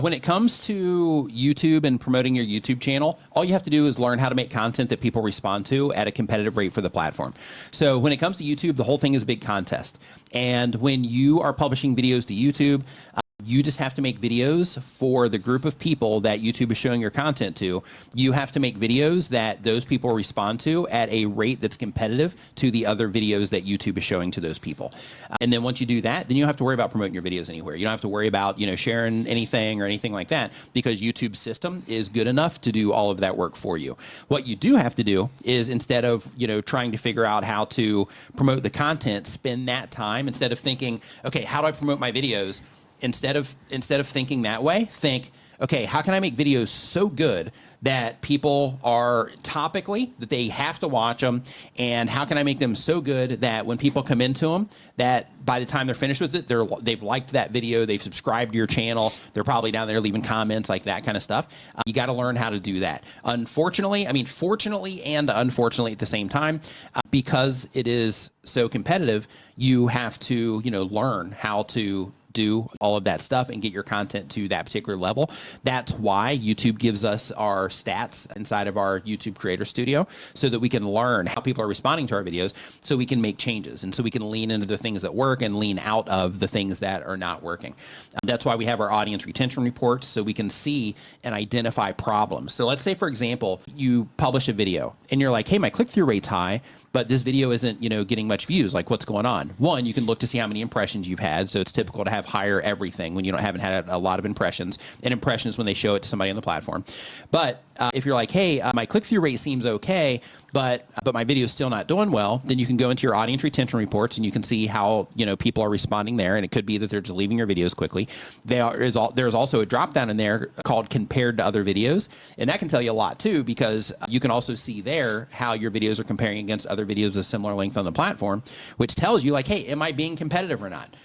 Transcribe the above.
When it comes to YouTube and promoting your YouTube channel, all you have to do is learn how to make content that people respond to at a competitive rate for the platform. So when it comes to YouTube, the whole thing is a big contest. And when you are publishing videos to YouTube, you just have to make videos for the group of people that YouTube is showing your content to. You have to make videos that those people respond to at a rate that's competitive to the other videos that YouTube is showing to those people. And then once you do that, then you don't have to worry about promoting your videos anywhere. You don't have to worry about, sharing anything or anything like that, because YouTube's system is good enough to do all of that work for you. What you do have to do is, instead of, trying to figure out how to promote the content, spend that time, instead of thinking, okay, how do I promote my videos? Instead of thinking that way, think, okay, how can I make videos so good that people are topically, that they have to watch them? And how can I make them so good that when people come into them, that by the time they're finished with it, they've liked that video, they've subscribed to your channel, they're probably down there leaving comments, like that kind of stuff. You got to learn how to do that. Unfortunately, fortunately and unfortunately at the same time, because it is so competitive, you have to, learn how to do all of that stuff and get your content to that particular level. That's why YouTube gives us our stats inside of our YouTube Creator Studio, so that we can learn how people are responding to our videos, so we can make changes, and so we can lean into the things that work and lean out of the things that are not working. That's why we have our audience retention reports, so we can see and identify problems. So let's say, for example, you publish a video and you're like, hey, my click-through rate's high, but this video isn't, getting much views. Like, what's going on? One, you can look to see how many impressions you've had. So it's typical to have higher everything when you haven't had a lot of impressions. And impressions when they show it to somebody on the platform. But if you're like, hey, my click-through rate seems okay, but my video is still not doing well, then you can go into your audience retention reports and you can see how people are responding there. And it could be that they're just leaving your videos quickly. There's also a drop down in there called compared to other videos, and that can tell you a lot too, because you can also see there how your videos are comparing against other videos of similar length on the platform, which tells you, like, hey, am I being competitive or not?